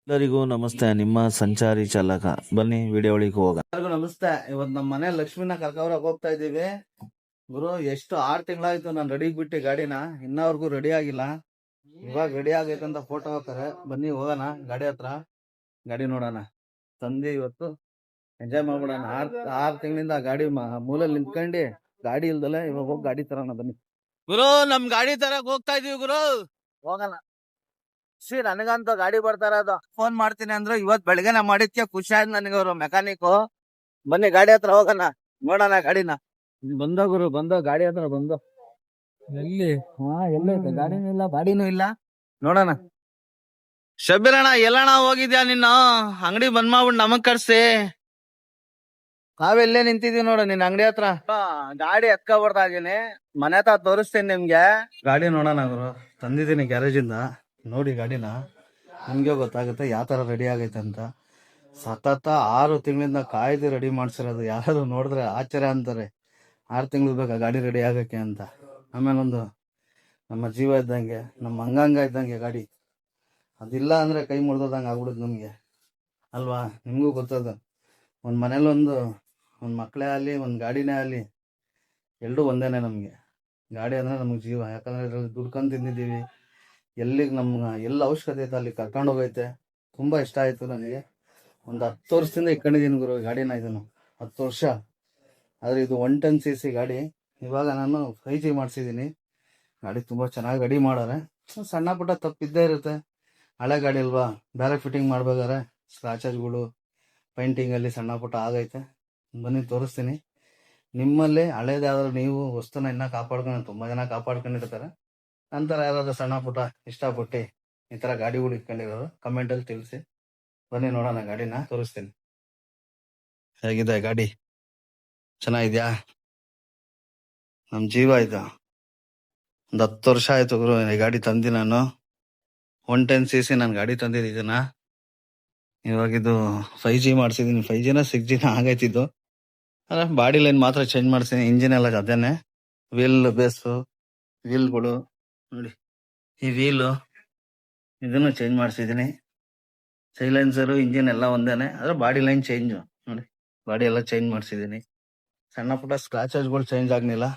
ಎಲ್ಲರಿಗೂ ನಮಸ್ತೆ. ನಿಮ್ಮ ಸಂಚಾರಿ ಚಾಲಕ. ಬನ್ನಿ ವಿಡಿಯೋ ಒಳಗೆ ಹೋಗೋಣ. ಎಲ್ಲರಿಗೂ ನಮಸ್ತೆ. ಇವತ್ತು ನಮ್ಮ ಮನೆ ಲಕ್ಷ್ಮಿನ ಕರ್ಕೊಂಡ್ರಕ್ ಹೋಗ್ತಾ ಇದ್ದೀವಿ. ಗುರು, ಎಷ್ಟು 6 ತಿಂಗಳಾಯ್ತು ನಾನು ರೆಡಿ ಬಿಟ್ಟು ಗಾಡಿನ, ಇನ್ನವರೆಗೂ ರೆಡಿ ಆಗಿಲ್ಲ. ಇವಾಗ ರೆಡಿ ಆಗೈತೆ ಅಂತ ಫೋಟೋ ಹಾಕ್ತಾರೆ. ಬನ್ನಿ ಹೋಗೋಣ ಗಾಡಿ ಹತ್ರ, ಗಾಡಿ ನೋಡೋಣ. ತಂದೆ ಇವತ್ತು ಎಂಜಾಯ್ ಮಾಡ್ಬಿಡೋಣ. 6 ತಿಂಗಳಿಂದ ಗಾಡಿ ಮೂಲಲ್ಲಿ ನಿಂತ್ಕೊಂಡು ಗಾಡಿ ಇಲ್ದಲೆ ಇವಾಗ ಹೋಗಿ ಗಾಡಿ ತರೋಣ. ಬನ್ನಿ ಗುರು, ನಮ್ ಗಾಡಿ ತರಕ್ ಹೋಗ್ತಾ ಇದೀವಿ ಗುರು. ಹೋಗೋಣ. ನನಗಂತೂ ಗಾಡಿ ಬರ್ತಾರ ಅದು ಫೋನ್ ಮಾಡ್ತೀನಿ ಅಂದ್ರೆ ಇವತ್ ಬೆಳಗ್ಗೆ ನಾ ಮಾಡಿದ್ಕೆ ಖುಷಿ ಆಯ್ತು ನನಗೆ. ಅವರು ಮೆಕ್ಯಾನಿಕ್ ಬನ್ನಿ ಗಾಡಿ ಹತ್ರ ಹೋಗೋಣ, ನೋಡೋಣ ಗಾಡಿನ. ಬಂದ ಗುರು, ಬಂದ ಗಾಡಿ ಹತ್ರ ಬಂದು. ಎಲ್ಲಿ ಎಲ್ಲೈತೆ ಗಾಡಿನೂ ಇಲ್ಲ, ಗಾಡಿನೂ ಇಲ್ಲ. ನೋಡೋಣ. ಶಬೀರಣ್ಣ, ಎಲ್ಲಣ್ಣ ಹೋಗಿದ್ಯಾ ನಿನ್ನ? ಅಂಗಡಿ ಬಂದ್ ಮಾಡ್ಬಿಟ್ಟು ನಮಗ್ ಕರ್ಸಿ. ನಾವೆಲ್ಲೇ ನಿಂತಿದೀವಿ ನೋಡು ನಿನ್ ಅಂಗಡಿ ಹತ್ರ. ಗಾಡಿ ಎತ್ಕೊಬಿಡ್ತಾ ಇದೀನಿ, ಮನೆ ಹತ್ರ ತೋರಿಸ್ತೀನಿ ನಿಮ್ಗೆ. ಗಾಡಿ ನೋಡೋಣ ಗುರು, ತಂದಿದ್ದೀನಿ ಗ್ಯಾರೇಜ್ ಇಂದ. ನೋಡಿ ಗಾಡಿನ, ನಿಮ್ಗೆ ಗೊತ್ತಾಗುತ್ತೆ ಯಾವ ತರ ರೆಡಿ ಆಗೈತೆ ಅಂತ. ಸತತ 6 ತಿಂಗಳಿಂದ ಕಾಯ್ದು ರೆಡಿ ಮಾಡ್ಸಿರೋದು. ಯಾರು ನೋಡಿದ್ರೆ ಆಶ್ಚರ್ಯ ಅಂತಾರೆ, 6 ತಿಂಗಳು ಬೇಕಾ ಗಾಡಿ ರೆಡಿ ಆಗಕ್ಕೆ ಅಂತ. ಆಮೇಲೆ ಒಂದು ನಮ್ಮ ಜೀವ ಇದ್ದಂಗೆ, ನಮ್ಮ ಅಂಗಾಂಗ ಇದ್ದಂಗೆ ಗಾಡಿ. ಅದಿಲ್ಲ ಅಂದ್ರೆ ಕೈ ಮುರಿದಂಗೆ ಆಗ್ಬಿಡುದು ನಮ್ಗೆ, ಅಲ್ವಾ? ನಿಮ್ಗೂ ಗೊತ್ತದ. ಒಂದ್ ಮನೇಲಿ ಒಂದು ಮಕ್ಕಳೇ ಆಗಲಿ, ಒಂದು ಗಾಡಿನೇ ಆಗಲಿ, ಎರಡೂ ಒಂದೇನೆ ನಮ್ಗೆ. ಗಾಡಿ ಅಂದ್ರೆ ನಮ್ಗೆ ಜೀವ. ಯಾಕಂದ್ರೆ ಇದ್ರಲ್ಲಿ ದುಡ್ಕೊಂಡ್ ತಿಂದಿದ್ದೀವಿ. ಎಲ್ಲಿಗೆ ಎಲ್ಲ ಅವಶ್ಯಕತೆ ಐತೆ ಅಲ್ಲಿ ಕರ್ಕೊಂಡು ಹೋಗೈತೆ. ತುಂಬಾ ಇಷ್ಟ ಆಯ್ತು ನನಗೆ. ಒಂದು 10 ವರ್ಷದಿಂದ ಇಟ್ಕೊಂಡಿದ್ದೀನಿ ಗುರು ಗಾಡಿನ. ಇದನ್ನು 10 ವರ್ಷ. ಆದ್ರೆ ಇದು 110 cc ಗಾಡಿ. ಇವಾಗ ನಾನು 5G ಮಾಡಿಸಿದ್ದೀನಿ. ಗಾಡಿ ತುಂಬಾ ಚೆನ್ನಾಗಿ ರೆಡಿ ಮಾಡಾರೆ. ಸಣ್ಣ ಪುಟ್ಟ ತಪ್ಪಿದ್ದೇ ಇರುತ್ತೆ, ಹಳೆ ಗಾಡಿ ಅಲ್ವಾ. ಬೇರೆ ಫಿಟ್ಟಿಂಗ್ ಮಾಡ್ಬೇಕಾದ್ರೆ ಸ್ಕ್ರಾಚಸ್ಗಳು, ಪೈಂಟಿಂಗ್ ಅಲ್ಲಿ ಸಣ್ಣ ಪುಟ್ಟ ಆಗೈತೆ. ಬನ್ನಿ ತೋರಿಸ್ತೀನಿ. ನಿಮ್ಮಲ್ಲಿ ಹಳೇದಾದ್ರೂ ನೀವು ವಸ್ತುನ ಇನ್ನ ಕಾಪಾಡ್ಕೊಂಡು, ತುಂಬಾ ಜನ ಕಾಪಾಡ್ಕೊಂಡಿರ್ತಾರೆ. ನಂತರ ಯಾರಾದ್ರೂ ಸಣ್ಣ ಪುಟ್ಟ ಇಷ್ಟಪಟ್ಟು ಈ ತರ ಗಾಡಿಗಳು ಇಟ್ಕೊಂಡಿರೋರು ಕಮೆಂಟ್ ಅಲ್ಲಿ ತಿಳಿಸಿ. ಬನ್ನಿ ನೋಡೋಣ ಗಾಡಿನ, ತೋರಿಸ್ತೀನಿ. ಹೇಗಿದೆ ಗಾಡಿ? ಚೆನ್ನಾಗಿದ್ಯಾ? ನಮ್ ಜೀವ ಇದು. ಒಂದು 10 ವರ್ಷ ಆಯ್ತು ಗುರು ಈ ಗಾಡಿ ತಂದಿ ನಾನು. 110 cc ನಾನು ಗಾಡಿ ತಂದಿದ್ದು ಇದನ್ನ. ಇವಾಗ ಇದು 5G ಮಾಡ್ಸಿದೀನಿ. 5Gನ 6Gನ ಆಗೈತಿದ್ದು. ಅಲ್ಲ, ಬಾಡಿ ಲೈನ್ ಮಾತ್ರ ಚೇಂಜ್ ಮಾಡ್ಸಿದೀನಿ. ಇಂಜಿನ್ ಎಲ್ಲ ಅದೇನೆ. ವೀಲ್ ಬೇಸು, ವೀಲ್ಗಳು ನೋಡಿ, ಈ ವೀಲು ಇದನ್ನು ಚೇಂಜ್ ಮಾಡ್ಸಿದೀನಿ. ಸೈಲೆನ್ಸರು, ಇಂಜಿನ್ ಎಲ್ಲ ಒಂದೇನೆ, ಆದ್ರೆ ಬಾಡಿ ಲೈನ್ ಚೇಂಜ್ ನೋಡಿ. ಬಾಡಿ ಎಲ್ಲ ಚೇಂಜ್ ಮಾಡ್ಸಿದೀನಿ. ಸಣ್ಣ ಪುಟ್ಟ ಸ್ಕ್ರಾಚಸ್ಗಳು ಚೇಂಜ್ ಆಗ್ಲಿಲ್ಲ,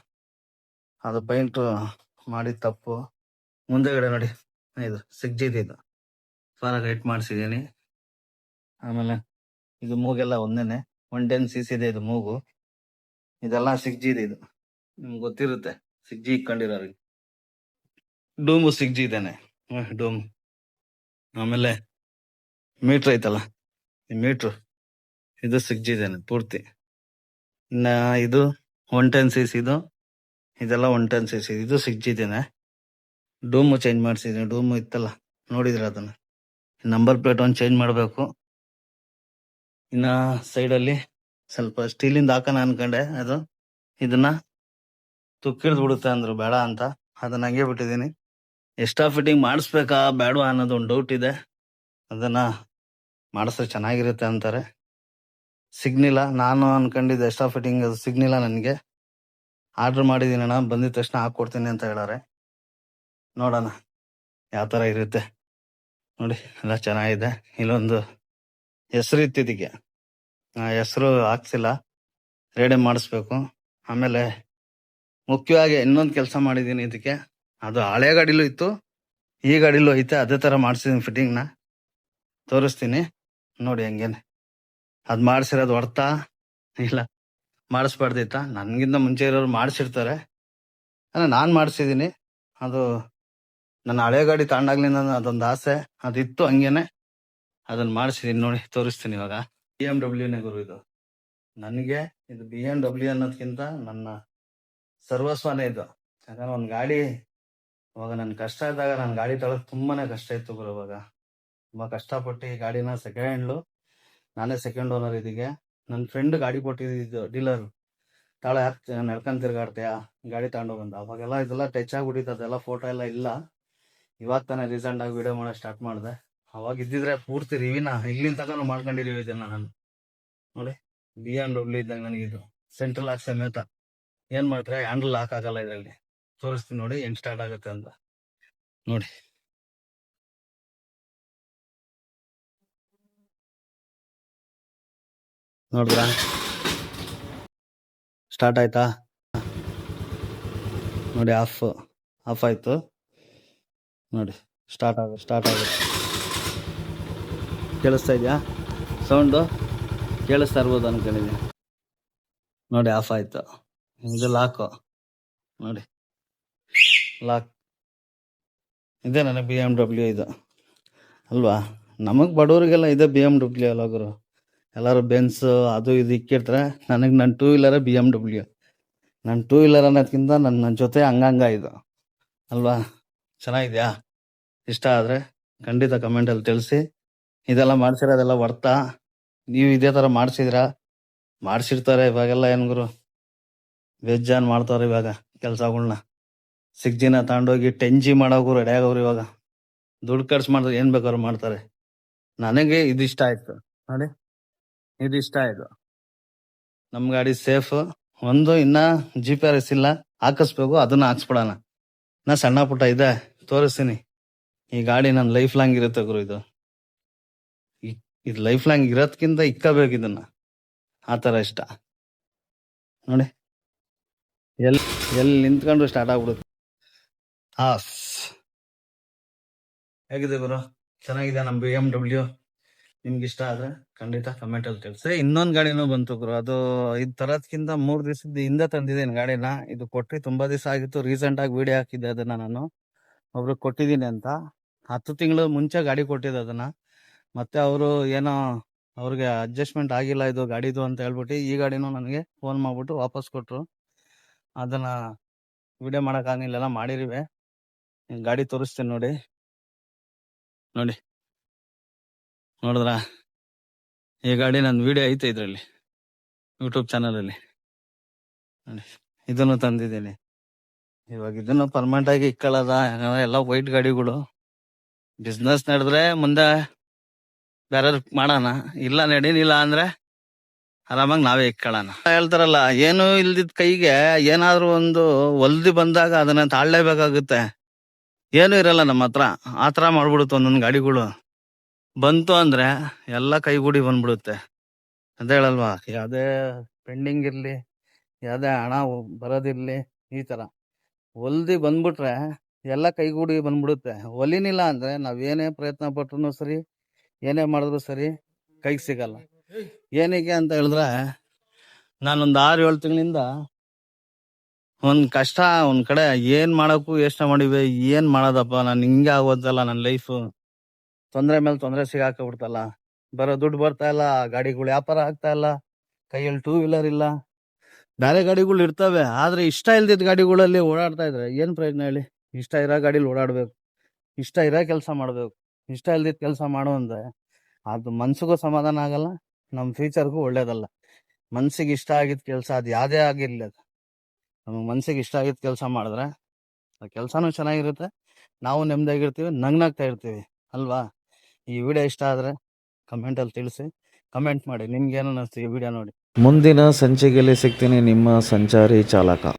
ಅದು ಪೈಂಟ್ ಮಾಡಿದ ತಪ್ಪು. ಮುಂದೆಗಡೆ ನೋಡಿ, ಇದು 6G ಇದು ಫಾರ ರೈಟ್ ಮಾಡಿಸಿದೀನಿ. ಆಮೇಲೆ ಇದು ಮೂಗೆಲ್ಲ ಒಂದೇನೆ, 110 cc ಇದೆ ಇದು ಮೂಗು. ಇದೆಲ್ಲ 6G ಇದು, ನಿಮ್ಗೆ ಗೊತ್ತಿರುತ್ತೆ 6G ಇಟ್ಕೊಂಡಿರೋರಿಗೆ. ಡೂಮು 6G ಇದೇನೆ, ಡೂಮ್. ಆಮೇಲೆ ಮೀಟ್ರ್ ಐತಲ್ಲ, ಈ ಮೀಟ್ರು ಇದು 6G ಇದೇನೆ ಪೂರ್ತಿ. ಇನ್ನ ಇದು 110 cc ಇದು, ಇದೆಲ್ಲ 110 cc. ಇದು 6G ಇದೇನೆ. Doom change ಮಾಡಿಸಿದೀನಿ. ಡೂಮು ಇತ್ತಲ್ಲ, ನೋಡಿದ್ರೆ ಅದನ್ನ. ನಂಬರ್ ಪ್ಲೇಟ್ ಒಂದು ಚೇಂಜ್ ಮಾಡಬೇಕು. ಇನ್ನ ಸೈಡಲ್ಲಿ ಸ್ವಲ್ಪ ಸ್ಟೀಲಿಂದ ಹಾಕೋಣ ಅನ್ಕೊಂಡೆ, ಅದು ಇದನ್ನ ತುಕ್ಕಿಡ್ದು ಬಿಡುತ್ತೆ ಅಂದ್ರು, ಬೇಡ ಅಂತ ಅದನ್ನ ಹಂಗೆ ಬಿಟ್ಟಿದ್ದೀನಿ. ಎಕ್ಸ್ಟ್ರಾ ಫಿಟ್ಟಿಂಗ್ ಮಾಡಿಸ್ಬೇಕಾ ಬೇಡವಾ ಅನ್ನೋದು ಒಂದು ಡೌಟ್ ಇದೆ. ಅದನ್ನ ಮಾಡಿಸ್ರೆ ಚೆನ್ನಾಗಿರುತ್ತೆ ಅಂತಾರೆ. ಸಿಗ್ನಿಲ್ಲ, ನಾನು ಅನ್ಕೊಂಡಿದ್ದೆ ಎಕ್ಸ್ಟ್ರಾ ಫಿಟ್ಟಿಂಗ್ ಅದು ಸಿಗ್ನಿಲ್ಲ ನನಗೆ. ಆರ್ಡರ್ ಮಾಡಿದೀನಿ ಅಣ್ಣ, ಬಂದಿದ ತಕ್ಷಣ ಹಾಕೊಡ್ತೀನಿ ಅಂತ ಹೇಳಾರೆ. ನೋಡೋಣ ಯಾವ ತರ ಇರುತ್ತೆ. ನೋಡಿ ಎಲ್ಲ ಚೆನ್ನಾಗಿದೆ. ಇಲ್ಲೊಂದು ಹೆಸರು ಇತ್ತು ಇದಕ್ಕೆ, ಹೆಸರು ಹಾಕ್ಸಿಲ್ಲ, ರೇಡಿಯಂ ಮಾಡಿಸ್ಬೇಕು. ಆಮೇಲೆ ಮುಖ್ಯವಾಗಿ ಇನ್ನೊಂದು ಕೆಲಸ ಮಾಡಿದೀನಿ ಇದಕ್ಕೆ. ಅದು ಹಳೆ ಗಾಡಿಲೂ ಇತ್ತು, ಈ ಗಾಡಿಲೂ ಐತೆ. ಅದೇ ತರ ಮಾಡಿಸಿದೀನಿ ಫಿಟ್ಟಿಂಗ್ನ, ತೋರಿಸ್ತೀನಿ ನೋಡಿ ಹಂಗೇನೆ. ಅದ್ ಮಾಡ್ಸಿರೋದು ಹೊಡ್ತಾ ಇಲ್ಲ ಮಾಡಿಸ್ಬಾರ್ದಿತ್ತ. ನನ್ಗಿಂತ ಮುಂಚೆ ಇರೋರು ಮಾಡಿಸಿರ್ತಾರೆ, ನಾನ್ ಮಾಡಿಸಿದೀನಿ. ಅದು ನನ್ನ ಹಳೆ ಗಾಡಿ ತಗೊಂಡಾಗ್ಲಿಂದ ಅದೊಂದು ಆಸೆ, ಅದಿತ್ತು ಹಂಗೇನೆ, ಅದನ್ನ ಮಾಡಿಸಿದೀನಿ. ನೋಡಿ ತೋರಿಸ್ತೀನಿ ಇವಾಗ. BMW ಗುರು ಇದು ನನಗೆ. ಇದು BMW ಅನ್ನೋದ್ಕಿಂತ ನನ್ನ ಸರ್ವಸ್ವನೇ ಇದು. ಯಾಕಂದ್ರೆ ಒಂದ್ ಗಾಡಿ, ಅವಾಗ ನನ್ ಕಷ್ಟ ಇದ್ದಾಗ ನನ್ ಗಾಡಿ ತಗೊಳಕ್ ತುಂಬಾನೇ ಕಷ್ಟ ಇತ್ತು ಗುರು. ಅವಾಗ ತುಂಬಾ ಕಷ್ಟಪಟ್ಟು ಈ ಗಾಡಿನ ಸೆಕೆಂಡ್ ಹ್ಯಾಂಡ್ಲು, ನಾನೇ ಸೆಕೆಂಡ್ ಓನರ್ ಇದೀಗೆ. ನನ್ನ ಫ್ರೆಂಡ್ ಗಾಡಿ ಕೊಟ್ಟಿದ್ದು ಡೀಲರ್, ತಾಳ ಯಾಕೆ ನಡ್ಕೊಂಡ್ ತಿರ್ಗಾಡ್ತೀಯಾ ಗಾಡಿ ತಗೊಂಡೋಗಂತ. ಅವಾಗೆಲ್ಲ ಇದೆಲ್ಲ ಟಚ್ ಆಗ್ಬಿಟ್ಟಿತ್ತು, ಅದೆಲ್ಲ ಫೋಟೋ ಎಲ್ಲ ಇಲ್ಲ. ಇವಾಗ ತಾನೇ ರೀಸೆಂಟ್ ಆಗಿ ವಿಡಿಯೋ ಮಾಡೋ ಸ್ಟಾರ್ಟ್ ಮಾಡಿದೆ. ಅವಾಗ ಇದ್ದಿದ್ರೆ ಪೂರ್ತಿ ರಿವಿನ ಇಲ್ಲಿಂದ ತಗೊಂಡು ಮಾಡ್ಕೊಂಡಿದ್ದೀವಿ ಇದನ್ನ ನಾನು. ನೋಡಿ BMW ಇದ್ದಂಗೆ ನನಗಿದು ಸೆಂಟ್ರಲ್ ಲಾಕ್ ಸಮೇತ. ಏನ್ ಮಾಡ್ತಾರೆ, ಹ್ಯಾಂಡಲ್ ಲಾಕ್ ಆಗಲ್ಲ ಇದರಲ್ಲಿ. ತೋರಿಸ್ತೀನಿ ನೋಡಿ ಹೆಂಗ್ ಸ್ಟಾರ್ಟ್ ಆಗುತ್ತೆ ಅಂತ. ನೋಡಿ ನೋಡಿದ್ರಾ ಸ್ಟಾರ್ಟ್ ಆಯ್ತಾ ನೋಡಿ, ಆಫ್ ಆಯ್ತು ನೋಡಿ. ಸ್ಟಾರ್ಟ್ ಆಗುತ್ತೆ. ಕೇಳಿಸ್ತಾ ಇದೆಯಾ ಸೌಂಡು? ಕೇಳಿಸ್ತಾ ಇರ್ಬೋದು ಅನ್ಕೊಂಡಿದ್ದೀನಿ. ನೋಡಿ ಆಫ್ ಆಯ್ತು. ಇದು ಲಾಕು ನೋಡಿ, ಲಾಕ್. ಇದೇ ನನಗೆ BMW ಇದು ಅಲ್ವಾ? ನಮಗೆ ಬಡವರಿಗೆಲ್ಲ ಇದೆ BMW ಅಲ್ಲ ಗುರು. ಎಲ್ಲರೂ ಬೆನ್ಸ್ ಅದು ಇದು ಇಕ್ಕಿರ್ತಾರೆ. ನನ್ನ 2 ವೀಲರೇ BMW. ನನ್ನ 2 ವೀಲರ್ ಅನ್ನೋದಕ್ಕಿಂತ ನನ್ನ ಜೊತೆ ಹಂಗಂಗ ಇದು ಅಲ್ವಾ? ಚೆನ್ನಾಗಿದ್ಯಾ? ಇಷ್ಟ ಆದರೆ ಖಂಡಿತ ಕಮೆಂಟಲ್ಲಿ ತಿಳಿಸಿ. ಇದೆಲ್ಲ ಮಾಡ್ಸಿರೋದೆಲ್ಲ ವರ್ತಾ? ನೀವು ಇದೇ ಥರ ಮಾಡಿಸಿರ್ತಾರೆ ಇವಾಗೆಲ್ಲ. ಏನು ಗುರು ವೆಜ್ಜಾನ್ ಮಾಡ್ತಾವ್ರೆ ಇವಾಗ ಕೆಲಸಗಳ್ನ. 6Gನ ತಗೊಂಡೋಗಿ 10G ಮಾಡೋಕು ರೆಡಿ ಆಗೋರು ಇವಾಗ. ದುಡ್ಡು ಖರ್ಚು ಮಾಡಿದ್ರೆ ಏನು ಬೇಕಾದ್ರು ಮಾಡ್ತಾರೆ. ನನಗೆ ಇದು ಇಷ್ಟ ಆಯ್ತು ನೋಡಿ, ಇದು ಇಷ್ಟ ಆಯ್ತು. ನಮ್ಮ ಗಾಡಿ ಸೇಫ್. ಇನ್ನ GPS ಇಲ್ಲ, ಹಾಕಿಸ್ಬೇಕು. ಅದನ್ನ ಹಾಕ್ಸ್ಬಿಡೋಣ. ನಾ ಸಣ್ಣ ಪುಟ್ಟ ಇದೆ ತೋರಿಸ್ತೀನಿ. ಈ ಗಾಡಿ ನನ್ನ ಲೈಫ್ ಲಾಂಗ್ ಇರುತ್ತೆ ಗುರು. ಇದು ಲೈಫ್ ಲಾಂಗ್ ಇರೋದ್ಕಿಂತ ಇಕ್ಕಬೇಕು ಇದನ್ನ. ಆ ಥರ ಇಷ್ಟ ನೋಡಿ. ಎಲ್ಲಿ ನಿಂತ್ಕೊಂಡ್ರು ಸ್ಟಾರ್ಟ್ ಆಗ್ಬಿಡುತ್ತೆ. ಹೇಗಿದೆ ಗುರು? ಚೆನ್ನಾಗಿದೆ ನಮ್ಮ BMW. ನಿಮ್ಗೆ ಇಷ್ಟ ಆದ್ರೆ ಖಂಡಿತ ಕಮೆಂಟಲ್ಲಿ ತಿಳಿಸಿ. ಇನ್ನೊಂದು ಗಾಡಿನೂ ಬಂತು ಗುರು. ಅದು ಇದು ತರೋದ್ಕಿಂತ 3 ದಿವಸದ ಹಿಂದೆ ತಂದಿದ್ದೀನಿ ಗಾಡಿನ. ಇದು ಕೊಟ್ಟು ತುಂಬಾ ದಿವಸ ಆಗಿತ್ತು. ರೀಸೆಂಟ್ ಆಗಿ ವಿಡಿಯೋ ಹಾಕಿದ್ದೆ ಅದನ್ನ ನಾನು ಒಬ್ರಿಗೆ ಕೊಟ್ಟಿದ್ದೀನಿ ಅಂತ. 10 ತಿಂಗಳು ಮುಂಚೆ ಗಾಡಿ ಕೊಟ್ಟಿದ್ದೆ ಅದನ್ನ. ಮತ್ತೆ ಅವರು ಏನೋ ಅವ್ರಿಗೆ ಅಡ್ಜಸ್ಟ್ಮೆಂಟ್ ಆಗಿಲ್ಲ ಇದು ಗಾಡಿದು ಅಂತ ಹೇಳ್ಬಿಟ್ಟು ಈ ಗಾಡಿನೂ ನನಗೆ ಫೋನ್ ಮಾಡ್ಬಿಟ್ಟು ವಾಪಸ್ ಕೊಟ್ರು. ಅದನ್ನ ವಿಡಿಯೋ ಮಾಡೋಕ್ಕಾಗಿಲ್ಲ, ಮಾಡಿರಿವೆ. ಗಾಡಿ ತೋರಿಸ್ತೀನಿ ನೋಡಿ. ನೋಡಿದ್ರಾ? ಈ ಗಾಡಿ ನನ್ನ ವಿಡಿಯೋ ಐತೆ ಇದರಲ್ಲಿ, ಯೂಟ್ಯೂಬ್ ಚಾನಲಲ್ಲಿ ನೋಡಿ. ಇದನ್ನು ತಂದಿದ್ದೀನಿ. ಇವಾಗ ಇದನ್ನು ಪರ್ಮನೆಂಟ್ ಆಗಿ ಇಕ್ಕೊಳ್ಳೋದ? ಎಲ್ಲ ವೈಟ್ ಗಾಡಿಗಳು. ಬಿಸ್ನೆಸ್ ನಡೆದ್ರೆ ಮುಂದೆ ಬೇರೆ ಮಾಡೋಣ, ಇಲ್ಲ ನಡೀನಿಲ್ಲ ಅಂದ್ರೆ ಆರಾಮಾಗಿ ನಾವೇ ಇಕ್ಕೊಳ್ಳೋಣ. ಹೇಳ್ತಾರಲ್ಲ, ಏನು ಇಲ್ದಿದ್ ಕೈಗೆ ಏನಾದ್ರೂ ಒಂದು ಒಲ್ದಿ ಬಂದಾಗ ಅದನ್ನ ತಾಳ್ಲೇಬೇಕಾಗುತ್ತೆ. ಏನು ಇರಲ್ಲ ನಮ್ಮ ಹತ್ರ. ಆ ಥರ ಮಾಡ್ಬಿಡುತ್ತೆ ಒಂದೊಂದು ಗಾಡಿಗಳು. ಬಂತು ಅಂದ್ರೆ ಎಲ್ಲ ಕೈಗೂಡಿ ಬಂದ್ಬಿಡುತ್ತೆ. ಅದೇ ಹೇಳಲ್ವಾ, ಯಾವುದೇ ಪೆಂಡಿಂಗ್ ಇರ್ಲಿ, ಯಾವುದೇ ಹಣ ಬರೋದಿರ್ಲಿ, ಈ ತರ ಹೊಲ್ದಿ ಬಂದ್ಬಿಟ್ರೆ ಎಲ್ಲ ಕೈಗೂಡಿ ಬಂದ್ಬಿಡುತ್ತೆ. ಹೊಲಿನಿಲ್ಲ ಅಂದ್ರೆ ನಾವೇನೇ ಪ್ರಯತ್ನ ಪಟ್ರು ಸರಿ, ಏನೇ ಮಾಡಿದ್ರು ಸರಿ, ಕೈಗೆ ಸಿಗಲ್ಲ. ಏನಕ್ಕೆ ಅಂತ ಹೇಳಿದ್ರೆ, ನಾನೊಂದು 6-7 ತಿಂಗಳಿಂದ ಒಂದ್ ಕಷ್ಟ, ಒಂದ್ ಕಡೆ ಏನ್ ಮಾಡಕ್ಕೂ ಯೋಚನೆ ಮಾಡಿವೆ. ಏನ್ ಮಾಡೋದಪ್ಪ, ನಾನು ಹಿಂಗೆ ಆಗೋದಲ್ಲ ನನ್ನ ಲೈಫ್. ತೊಂದ್ರೆ ಮೇಲೆ ತೊಂದ್ರೆ ಸಿಗಾಕಬಿಡ್ತಲ್ಲ. ಬರೋ ದುಡ್ಡು ಬರ್ತಾ ಇಲ್ಲ, ಗಾಡಿಗಳು ವ್ಯಾಪಾರ ಆಗ್ತಾ ಇಲ್ಲ, ಕೈಯಲ್ಲಿ 2 ವೀಲರ್ ಇಲ್ಲ. ಬೇರೆ ಗಾಡಿಗಳು ಇರ್ತವೆ, ಆದ್ರೆ ಇಷ್ಟ ಇಲ್ದಿದ್ ಗಾಡಿಗಳಲ್ಲಿ ಓಡಾಡ್ತಾ ಇದ್ರೆ ಏನ್ ಪ್ರಯೋಜನ ಹೇಳಿ? ಇಷ್ಟ ಇರೋ ಗಾಡಿಲಿ ಓಡಾಡ್ಬೇಕು, ಇಷ್ಟ ಇರೋ ಕೆಲಸ ಮಾಡ್ಬೇಕು. ಇಷ್ಟ ಇಲ್ದಿದ್ ಕೆಲಸ ಮಾಡು ಅಂದ್ರೆ ಅದು ಮನ್ಸಿಗೂ ಸಮಾಧಾನ ಆಗಲ್ಲ, ನಮ್ಮ ಫ್ಯೂಚರ್ಗೂ ಒಳ್ಳೇದಲ್ಲ. ಮನ್ಸಿಗೆ ಇಷ್ಟ ಆಗಿದ್ ಕೆಲಸ ಅದು ಯಾವ್ದೇ ಆಗಿರ್ಲಿ, ಅದು ನಮಗೆ ಮನ್ಸಿಗೆ ಇಷ್ಟ ಆಗಿದ್ ಕೆಲಸ ಮಾಡಿದ್ರೆ ಆ ಕೆಲಸನೂ ಚೆನ್ನಾಗಿರುತ್ತೆ, ನಾವು ನೆಮ್ಮದಿಯಾಗಿರ್ತೀವಿ, ನಗ್ನಾಗ್ತಾ ಇರ್ತೀವಿ ಅಲ್ವಾ? ಈ ವಿಡಿಯೋ ಇಷ್ಟ ಆದ್ರೆ ಕಮೆಂಟಲ್ಲಿ ತಿಳಿಸಿ. ಕಮೆಂಟ್ ಮಾಡಿ ನಿಮ್ಗೆ ಏನೋ ಅನಿಸ್ತು ಈ ವಿಡಿಯೋ ನೋಡಿ. ಮುಂದಿನ ಸಂಚಿಕೆಯಲ್ಲಿ ಸಿಗ್ತೀನಿ. ನಿಮ್ಮ ಸಂಚಾರಿ ಚಾಲಕ.